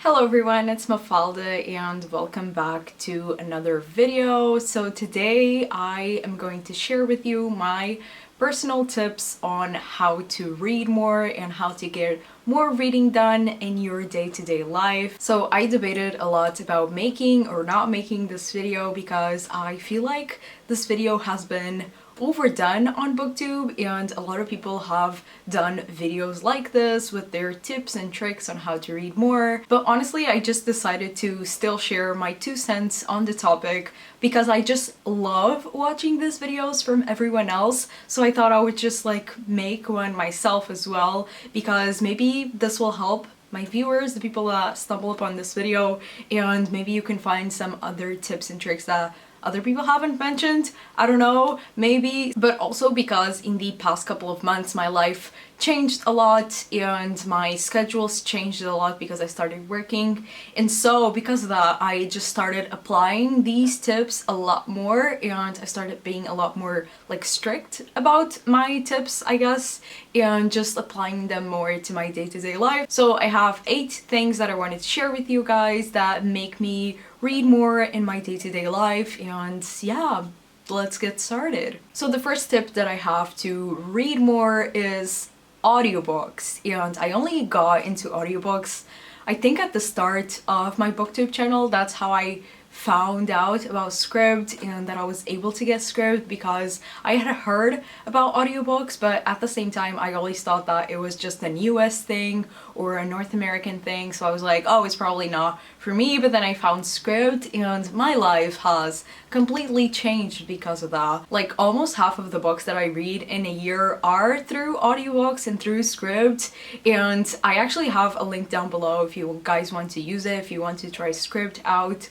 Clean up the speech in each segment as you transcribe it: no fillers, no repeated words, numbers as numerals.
Hello everyone, it's Mafalda and welcome back to another video. So today I am going to share with you my personal tips on how to read more and how to get more reading done in your day-to-day life. So I debated a lot about making or not making this video because I feel like this video has been overdone on booktube and a lot of people have done videos like this with their tips and tricks on how to read more, but honestly I just decided to still share my 2 cents on the topic because I just love watching these videos from everyone else, so I thought I would just make one myself as well because maybe this will help my viewers, the people that stumble upon this video, and maybe you can find some other tips and tricks that other people haven't mentioned. I don't know, maybe. But also because in the past couple of months my life changed a lot and my schedules changed a lot because I started working, and so because of that I just started applying these tips a lot more and I started being a lot more strict about my tips, I guess, and just applying them more to my day-to-day life. So I have 8 things that I wanted to share with you guys that make me read more in my day-to-day life, and yeah, let's get started. So the first tip that I have to read more is audiobooks, and I only got into audiobooks I think at the start of my booktube channel. That's how I found out about Scribd and that I was able to get Scribd, because I had heard about audiobooks, but at the same time I always thought that it was just an US thing or a North American thing, so I was like, oh, it's probably not for me. But then I found Scribd and my life has completely changed because of that. Like almost half of the books that I read in a year are through audiobooks and through Scribd, and I actually have a link down below if you guys want to use it, if you want to try Scribd out,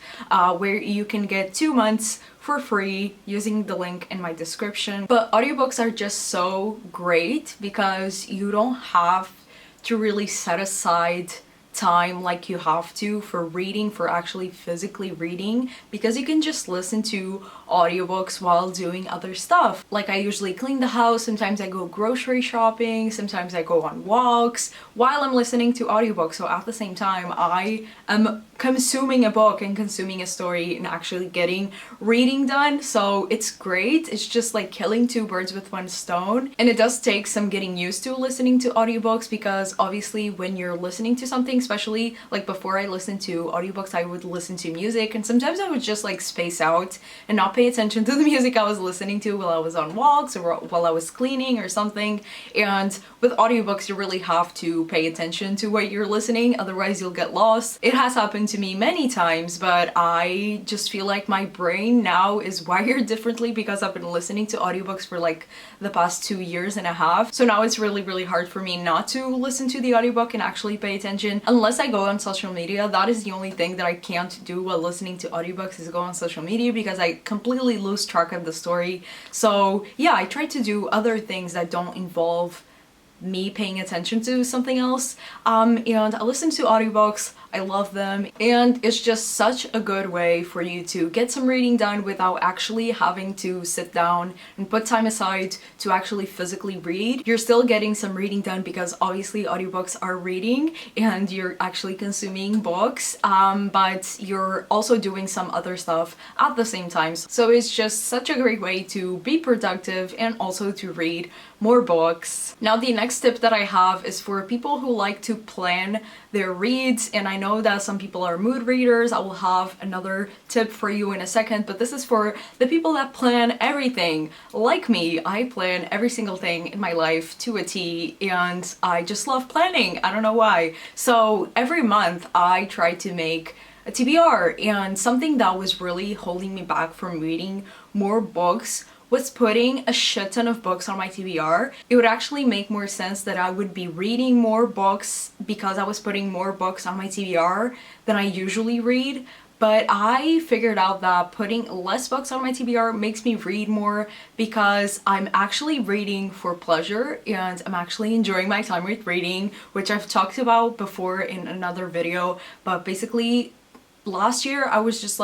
where you can get 2 months for free using the link in my description. But audiobooks are just so great because you don't have to really set aside time like you have to for reading, for actually physically reading, because you can just listen to audiobooks while doing other stuff. Like I usually clean the house, sometimes I go grocery shopping, sometimes I go on walks while I'm listening to audiobooks. So at the same time I am consuming a book and consuming a story and actually getting reading done. So it's great. It's just like killing 2 birds with 1 stone. And it does take some getting used to listening to audiobooks, because obviously when you're listening to something, especially like before I listened to audiobooks I would listen to music, and sometimes I would just space out and not pay attention to the music I was listening to while I was on walks or while I was cleaning or something. And with audiobooks you really have to pay attention to what you're listening, otherwise you'll get lost. It has happened to me many times, but I just feel like my brain now is wired differently because I've been listening to audiobooks for the past 2.5 years. So now it's really hard for me not to listen to the audiobook and actually pay attention unless I go on social media. That is the only thing that I can't do while listening to audiobooks, is go on social media, because I completely lose track of the story. So yeah, I try to do other things that don't involve me paying attention to something else, and I listen to audiobooks. I love them, and it's just such a good way for you to get some reading done without actually having to sit down and put time aside to actually physically read. You're still getting some reading done because obviously audiobooks are reading and you're actually consuming books, but you're also doing some other stuff at the same time. So it's just such a great way to be productive and also to read more books. Now the next tip that I have is for people who like to plan their reads, and I know that some people are mood readers. I will have another tip for you in a second, but this is for the people that plan everything. Like me, I plan every single thing in my life to a T, and I just love planning. I don't know why. So every month I try to make a TBR, and something that was really holding me back from reading more books was putting a shit ton of books on my TBR. It would actually make more sense that I would be reading more books because I was putting more books on my TBR than I usually read. But I figured out that putting less books on my TBR makes me read more because I'm actually reading for pleasure and I'm actually enjoying my time with reading, which I've talked about before in another video. But basically last year I was just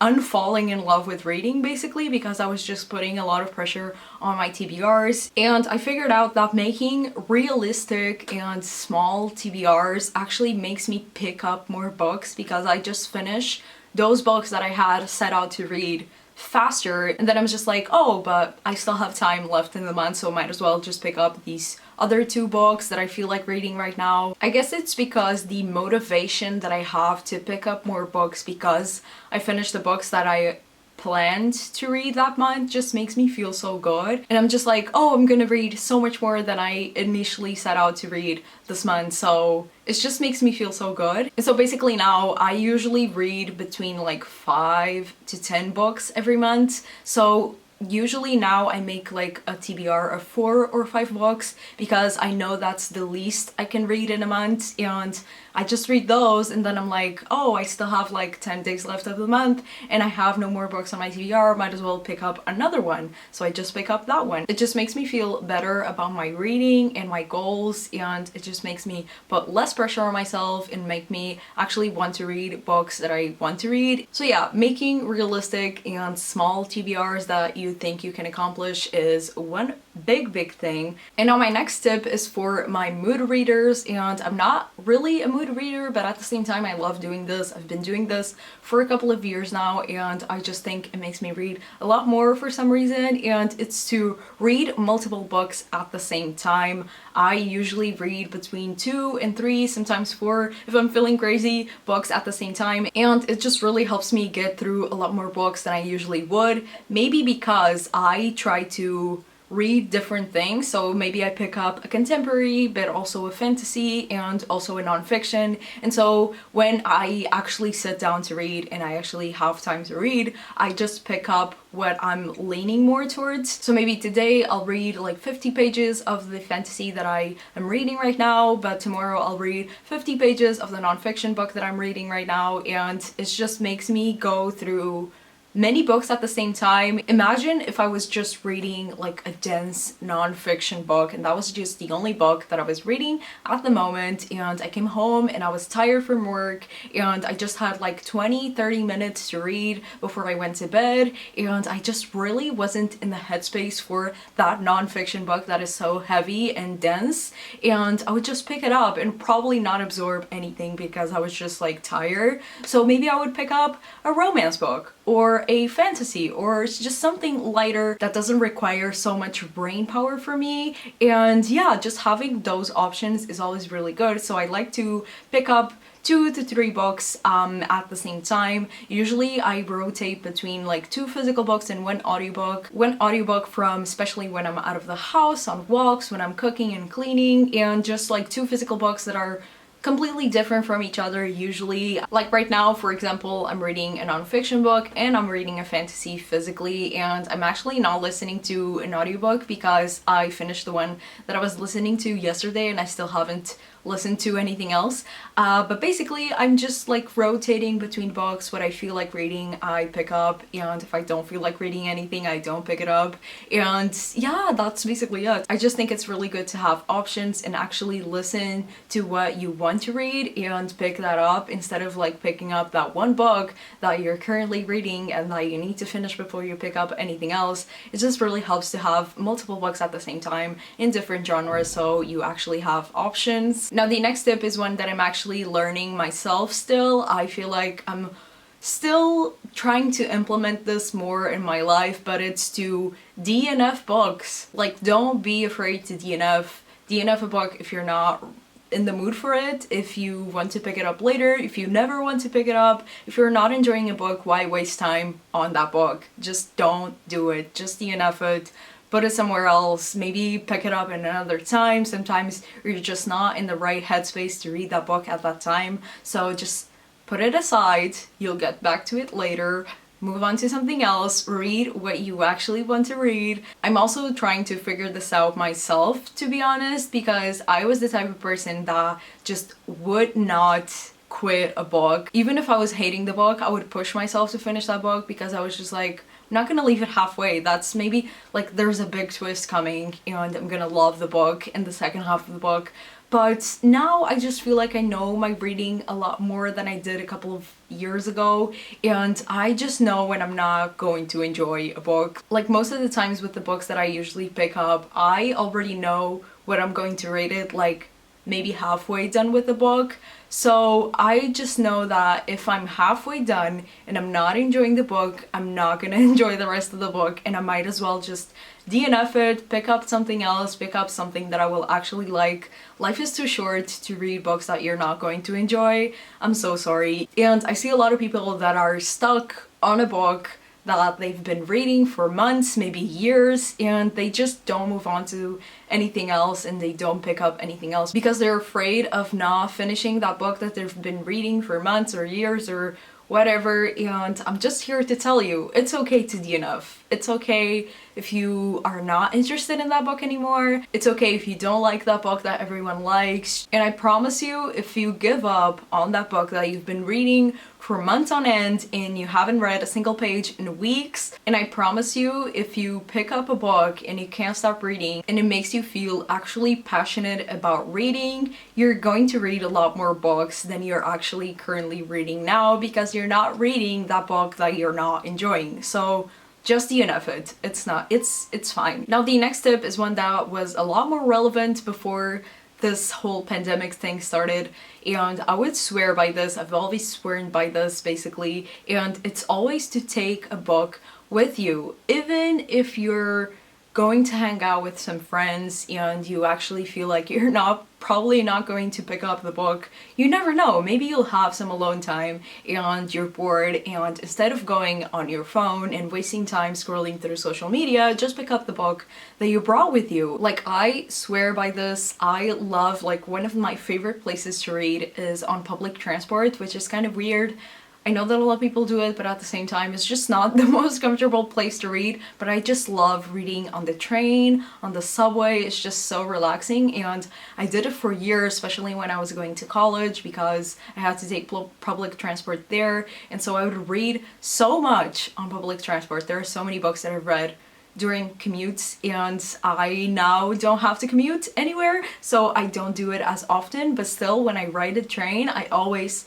unfalling in love with reading basically, because I was just putting a lot of pressure on my TBRs, and I figured out that making realistic and small TBRs actually makes me pick up more books, because I just finish those books that I had set out to read faster, and then I'm just like, oh, but I still have time left in the month, so might as well just pick up these other 2 books that I feel like reading right now. I guess it's because the motivation that I have to pick up more books because I finished the books that I planned to read that month just makes me feel so good, and I'm just like, oh, I'm gonna read so much more than I initially set out to read this month, so it just makes me feel so good. And so basically now I usually read between like 5 to 10 books every month, so usually now I make like a TBR of 4 or 5 books because I know that's the least I can read in a month, and I just read those, and then I'm like, oh, I still have like 10 days left of the month and I have no more books on my TBR, might as well pick up another one. So I just pick up that one. It just makes me feel better about my reading and my goals, and it just makes me put less pressure on myself and make me actually want to read books that I want to read. So yeah, making realistic and small TBRs that you think you can accomplish is one big thing. And now my next tip is for my mood readers, and I'm not really a mood reader, but at the same time I love doing this. I've been doing this for a couple of years now, and I just think it makes me read a lot more for some reason, and it's to read multiple books at the same time. I usually read between 2 and 3, sometimes 4 if I'm feeling crazy, books at the same time, and it just really helps me get through a lot more books than I usually would. Maybe because I try to read different things, so maybe I pick up a contemporary but also a fantasy and also a nonfiction, and so when I actually sit down to read and I actually have time to read, I just pick up what I'm leaning more towards. So maybe today I'll read like 50 pages of the fantasy that I am reading right now, but tomorrow I'll read 50 pages of the nonfiction book that I'm reading right now, and it just makes me go through many books at the same time. Imagine if I was just reading like a dense non-fiction book and that was just the only book that I was reading at the moment, and I came home and I was tired from work and I just had like 20-30 minutes to read before I went to bed, and I just really wasn't in the headspace for that non-fiction book that is so heavy and dense, and I would just pick it up and probably not absorb anything because I was just like tired. So maybe I would pick up a romance book or a fantasy, or it's just something lighter that doesn't require so much brain power for me. And yeah, just having those options is always really good. So I like to pick up 2 to 3 books at the same time. Usually I rotate between like 2 physical books and 1 audiobook. 1 audiobook from, especially when I'm out of the house, on walks, when I'm cooking and cleaning, and just like 2 physical books that are completely different from each other usually. Like right now, for example, I'm reading a nonfiction book and I'm reading a fantasy physically, and I'm actually not listening to an audiobook because I finished the one that I was listening to yesterday and I still haven't listened to anything else. But basically I'm just like rotating between books. What I feel like reading I pick up, and if I don't feel like reading anything I don't pick it up. And yeah, that's basically it. I just think it's really good to have options and actually listen to what you want to read and pick that up, instead of like picking up that one book that you're currently reading and that you need to finish before you pick up anything else. It just really helps to have multiple books at the same time in different genres, so you actually have options. Now the next tip is one that I'm actually learning myself still. I feel like I'm still trying to implement this more in my life, but it's to DNF books. Like, don't be afraid to DNF. DNF a book if you're not in the mood for it, if you want to pick it up later, if you never want to pick it up. If you're not enjoying a book, why waste time on that book? Just don't do it. Just DNF it. Put it somewhere else, maybe pick it up in another time. Sometimes you're just not in the right headspace to read that book at that time, so just put it aside, you'll get back to it later, move on to something else, read what you actually want to read. I'm also trying to figure this out myself, to be honest, because I was the type of person that just would not quit a book. Even if I was hating the book, I would push myself to finish that book because I was just like, I'm not gonna leave it halfway. That's maybe like there's a big twist coming and I'm gonna love the book in the second half of the book, But now I just feel like I know my reading a lot more than I did a couple of years ago, and I just know when I'm not going to enjoy a book. Like most of the times with the books that I usually pick up, I already know what I'm going to rate it, like maybe halfway done with the book. So I just know that if I'm halfway done and I'm not enjoying the book, I'm not gonna enjoy the rest of the book, and I might as well just DNF it, pick up something else, pick up something that I will actually like. Life is too short to read books that you're not going to enjoy. I'm so sorry. And I see a lot of people that are stuck on a book that they've been reading for months, maybe years, and they just don't move on to anything else, and they don't pick up anything else because they're afraid of not finishing that book that they've been reading for months or years or whatever. And I'm just here to tell you, it's okay to DNF. It's okay if you are not interested in that book anymore. It's okay if you don't like that book that everyone likes. And I promise you, if you give up on that book that you've been reading for months on end and you haven't read a single page in weeks, and I promise you, if you pick up a book and you can't stop reading and it makes you feel actually passionate about reading, you're going to read a lot more books than you're actually currently reading now, because you're not reading that book that you're not enjoying. So just DNF it. It's fine. Now the next tip is one that was a lot more relevant before this whole pandemic thing started, and I would swear by this. I've always sworn by this basically, and it's always to take a book with you. Even if you're going to hang out with some friends and you actually feel like you're probably not going to pick up the book, you never know, maybe you'll have some alone time and you're bored, and instead of going on your phone and wasting time scrolling through social media, just pick up the book that you brought with you. Like, I swear by this. I love, like, one of my favorite places to read is on public transport, which is kind of weird. I know that a lot of people do it, but at the same time, it's just not the most comfortable place to read. But I just love reading on the train, on the subway. It's just so relaxing, and I did it for years, especially when I was going to college, because I had to take public transport there, and so I would read so much on public transport. There are so many books that I've read during commutes, and I now don't have to commute anywhere, so I don't do it as often. But still, when I ride a train, I always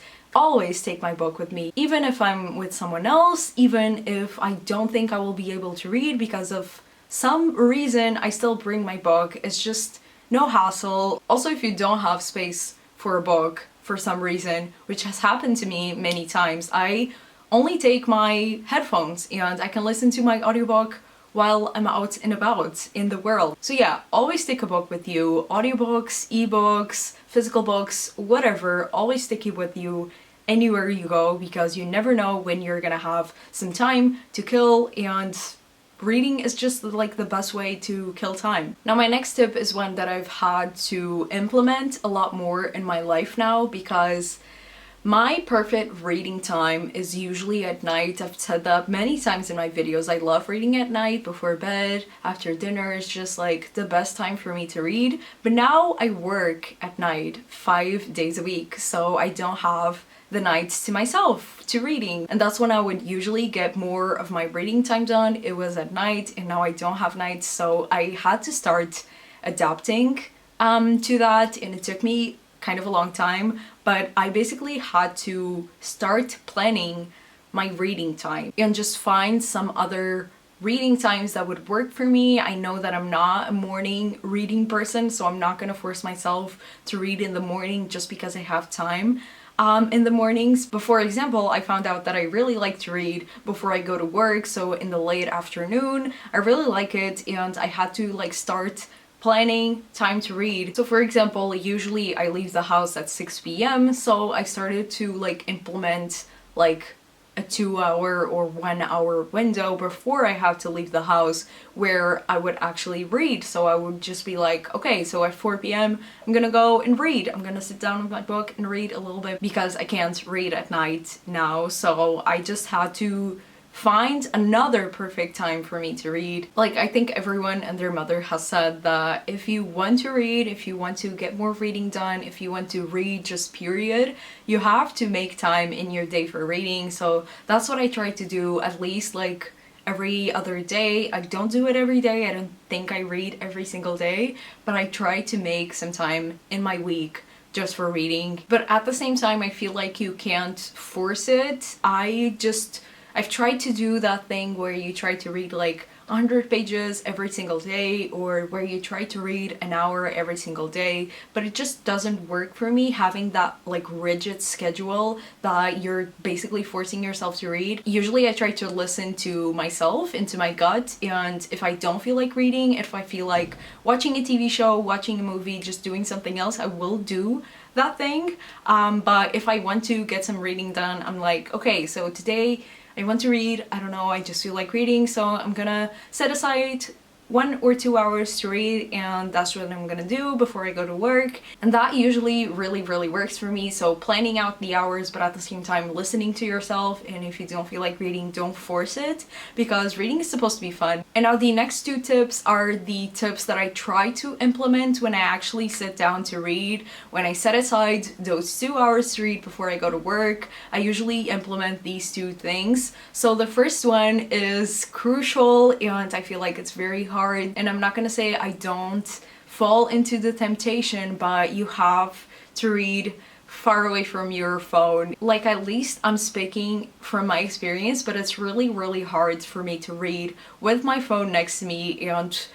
take my book with me, even if I'm with someone else, even if I don't think I will be able to read because of some reason, I still bring my book. It's just no hassle. Also, if you don't have space for a book for some reason, which has happened to me many times, I only take my headphones and I can listen to my audiobook while I'm out and about in the world. So yeah, always take a book with you. Audiobooks, ebooks, physical books, whatever, always take it with you anywhere you go, because you never know when you're gonna have some time to kill, and reading is just like the best way to kill time. Now my next tip is one that I've had to implement a lot more in my life now, because my perfect reading time is usually at night. I've said that many times in my videos. I love reading at night, before bed, after dinner. It's just like the best time for me to read. But now I work at night 5 days a week, so I don't have the nights to myself to reading, and that's when I would usually get more of my reading time done. It was at night, and now I don't have nights, so I had to start adapting to that, and it took me kind of a long time, but I basically had to start planning my reading time and just find some other reading times that would work for me. I know that I'm not a morning reading person, so I'm not gonna force myself to read in the morning just because I have time in the mornings. But for example, I found out that I really like to read before I go to work, so in the late afternoon, I really like it, and I had to like start planning time to read. So for example, usually I leave the house at 6 p.m. so I started to like implement like a 2-hour or 1-hour window before I have to leave the house where I would actually read. So I would just be like, okay, so at 4 p.m. I'm gonna go and read. I'm gonna sit down with my book and read a little bit, because I can't read at night now. So I just had to find another perfect time for me to read. Like, I think everyone and their mother has said that if you want to read, if you want to get more reading done, if you want to read just period, you have to make time in your day for reading. So that's what I try to do, at least like every other day. I don't do it every day. I don't think I read every single day, but I try to make some time in my week just for reading. But at the same time, I feel like you can't force it. I've tried to do that thing where you try to read like 100 pages every single day, or where you try to read an hour every single day, but it just doesn't work for me, having that like rigid schedule that you're basically forcing yourself to read. Usually I try to listen to myself, into my gut, and if I don't feel like reading, if I feel like watching a TV show, watching a movie, just doing something else, I will do that thing. But if I want to get some reading done, I'm like, okay, so today I want to read, I don't know, I just feel like reading, so I'm gonna set aside 1 or 2 hours to read, and that's what I'm gonna do before I go to work. And that usually really works for me. So planning out the hours, but at the same time listening to yourself, and if you don't feel like reading, don't force it, because reading is supposed to be fun. And now the next 2 tips are the tips that I try to implement when I actually sit down to read. When I set aside those 2 hours to read before I go to work, I usually implement these 2 things. So the first one is crucial, and I feel like it's very hard, and I'm not gonna say I don't fall into the temptation, but you have to read far away from your phone. Like, at least I'm speaking from my experience, but it's really hard for me to read with my phone next to me and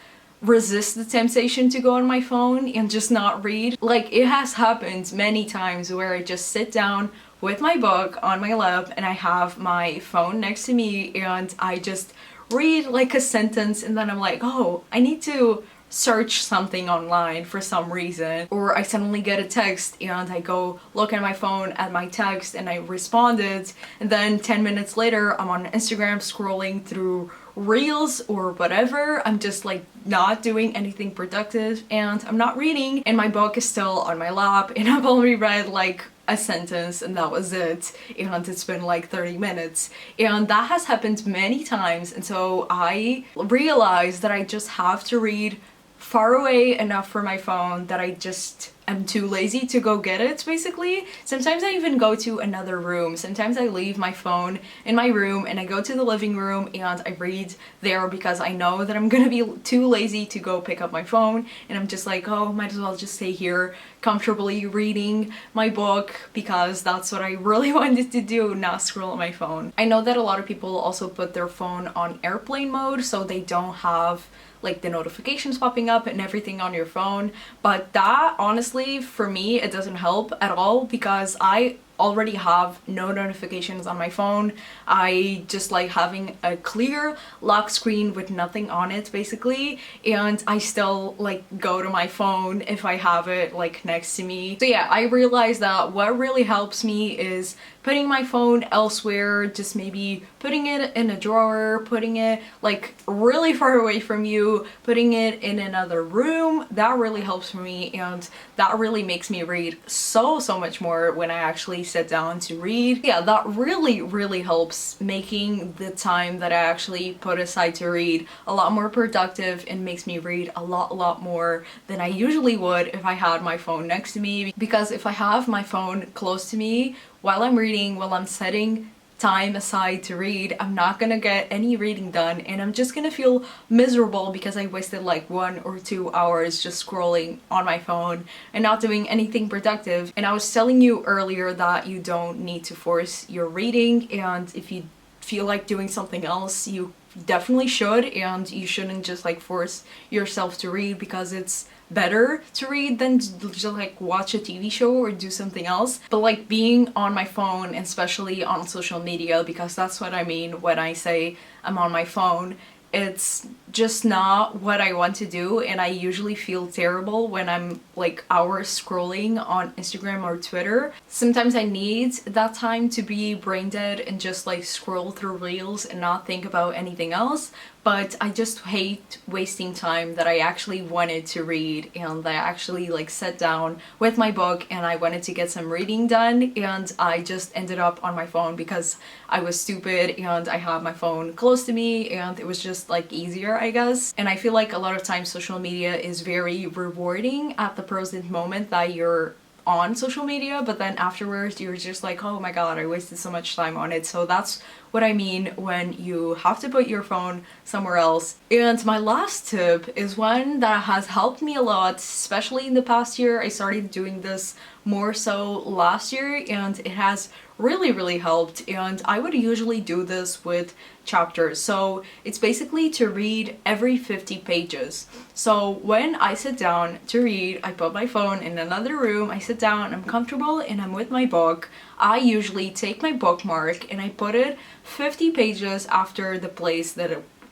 resist the temptation to go on my phone and just not read. Like, it has happened many times where I just sit down with my book on my lap and I have my phone next to me and I just read like a sentence, and then I'm like, oh, I need to search something online for some reason. Or I suddenly get a text and I go look at my phone at my text and I responded, and then 10 minutes later I'm on Instagram scrolling through reels or whatever. I'm just like not doing anything productive and I'm not reading, and my book is still on my lap and I've only read like a sentence and that was it, and it's been like 30 minutes, and that has happened many times. And so I realized that I just have to read far away enough from my phone that I just am too lazy to go get it, basically. Sometimes I even go to another room. Sometimes I leave my phone in my room and I go to the living room and I read there, because I know that I'm gonna be too lazy to go pick up my phone, and I'm just like, oh, might as well just stay here comfortably reading my book, because that's what I really wanted to do, not scroll on my phone. I know that a lot of people also put their phone on airplane mode so they don't have like the notifications popping up and everything on your phone, but that honestly for me it doesn't help at all, because I already have no notifications on my phone. I just like having a clear lock screen with nothing on it, basically, and I still like go to my phone if I have it like next to me. So yeah, I realized that what really helps me is putting my phone elsewhere, just maybe putting it in a drawer, putting it like really far away from you, putting it in another room. That really helps for me, and that really makes me read so much more when I actually sit down to read. Yeah, that really helps, making the time that I actually put aside to read a lot more productive, and makes me read a lot more than I usually would if I had my phone next to me. Because if I have my phone close to me while I'm reading, while I'm setting time aside to read, I'm not gonna get any reading done, and I'm just gonna feel miserable because I wasted like 1 or 2 hours just scrolling on my phone and not doing anything productive. And I was telling you earlier that you don't need to force your reading, and if you feel like doing something else, you definitely should, and you shouldn't just like force yourself to read, because it's better to read than to just like watch a TV show or do something else. But like being on my phone, and especially on social media, because that's what I mean when I say I'm on my phone, it's just not what I want to do, and I usually feel terrible when I'm like hours scrolling on Instagram or Twitter. Sometimes I need that time to be brain dead and just like scroll through reels and not think about anything else, but I just hate wasting time that I actually wanted to read, and that I actually like sat down with my book and I wanted to get some reading done, and I just ended up on my phone because I was stupid and I had my phone close to me, and it was just like easier, I guess. And I feel like a lot of times social media is very rewarding at the present moment that you're on social media, but then afterwards you're just like, oh my god, I wasted so much time on it. So that's what I mean when you have to put your phone somewhere else. And my last tip is one that has helped me a lot, especially in the past year. I started doing this more so last year, and it has really helped. And I would usually do this with chapters. So it's basically to read every 50 pages. So when I sit down to read, I put my phone in another room, I sit down, I'm comfortable, and I'm with my book. I usually take my bookmark and I put it 50 pages after the place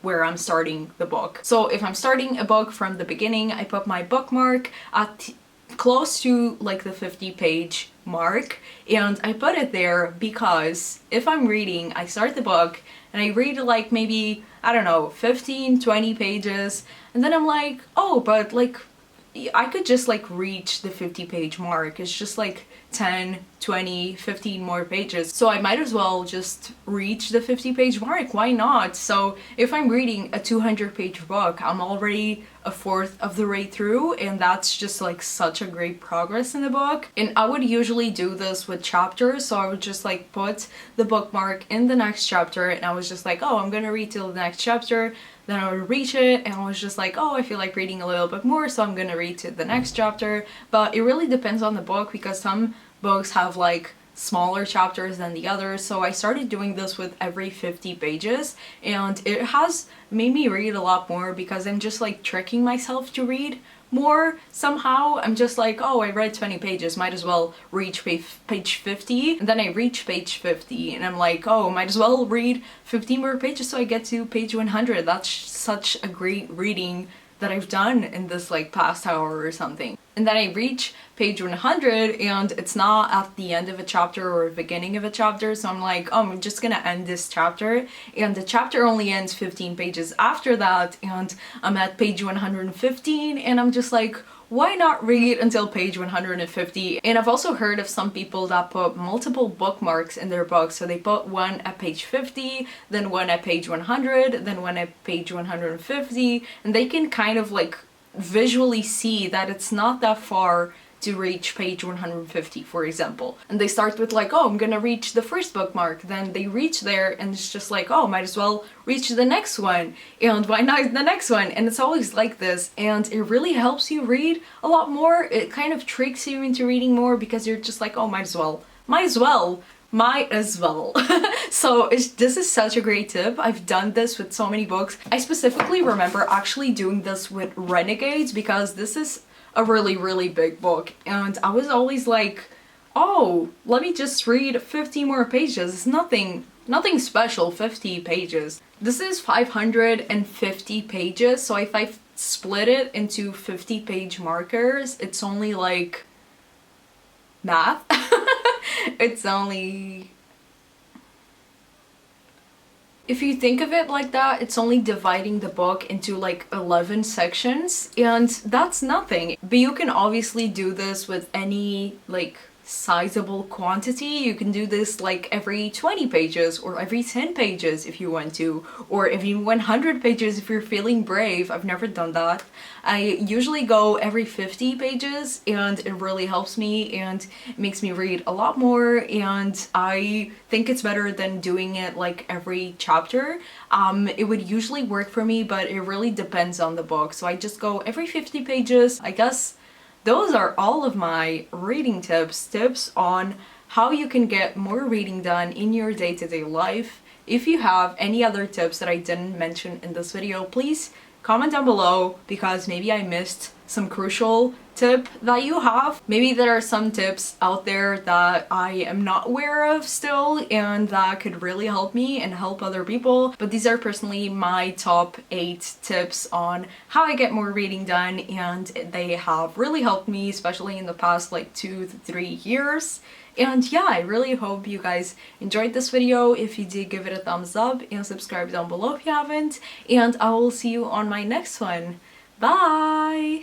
where I'm starting the book. So if I'm starting a book from the beginning, I put my bookmark at close to like the 50-page mark, and I put it there because if I'm reading, I start the book and I read like maybe, I don't know, 15-20 pages, and then I'm like, oh, but like I could just like reach the 50-page mark. It's just like 10, 20, 15 more pages. So I might as well just reach the 50-page mark. Why not? So if I'm reading a 200-page book, I'm already a fourth of the way through, and that's just like such a great progress in the book. And I would usually do this with chapters, so I would just like put the bookmark in the next chapter, and I was just like, oh, I'm gonna read till the next chapter. Then I would reach it and I was just like, oh, I feel like reading a little bit more, so I'm gonna read to the next chapter. But it really depends on the book, because some books have like smaller chapters than the others. So I started doing this with every 50 pages, and it has made me read a lot more because I'm just like tricking myself to read more somehow. I'm just like, oh, I read 20 pages, might as well reach page 50, and then I reach page 50 and I'm like, oh, might as well read 50 more pages so I get to page 100. That's such a great reading that I've done in this like past hour or something. And then I reach page 100 and it's not at the end of a chapter or beginning of a chapter, so I'm like, oh, I'm just gonna end this chapter, and the chapter only ends 15 pages after that, and I'm at page 115 and I'm just like, why not read until page 150? And I've also heard of some people that put multiple bookmarks in their books. So they put one at page 50, then one at page 100, then one at page 150, and they can kind of like visually see that it's not that far to reach page 150, for example. And they start with like, oh, I'm gonna reach the first bookmark. Then they reach there and it's just like, oh, might as well reach the next one. And why not the next one? And it's always like this. And it really helps you read a lot more. It kind of tricks you into reading more because you're just like, oh, might as well. So this is such a great tip. I've done this with so many books. I specifically remember actually doing this with Renegades because this is a really big book, and I was always like, oh, let me just read 50 more pages. It's nothing special, 50 pages. This is 550 pages, so if I split it into 50-page markers, it's only like math. It's only, if you think of it like that, it's only dividing the book into like 11 sections, and that's nothing. But you can obviously do this with any like sizable quantity. You can do this like every 20 pages or every 10 pages if you want to, or every 100 pages if you're feeling brave. I've never done that. I usually go every 50 pages, and it really helps me and makes me read a lot more, and I think it's better than doing it like every chapter. It would usually work for me, but it really depends on the book. So I just go every 50 pages. I guess those are all of my reading tips on how you can get more reading done in your day-to-day life. If you have any other tips that I didn't mention in this video, please comment down below, because maybe I missed some crucial tip that you have. Maybe there are some tips out there that I am not aware of still and that could really help me and help other people, but these are personally my top 8 tips on how I get more reading done, and they have really helped me, especially in the past like 2 to 3 years. And yeah, I really hope you guys enjoyed this video. If you did, give it a thumbs up and subscribe down below if you haven't, and I will see you on my next one. Bye!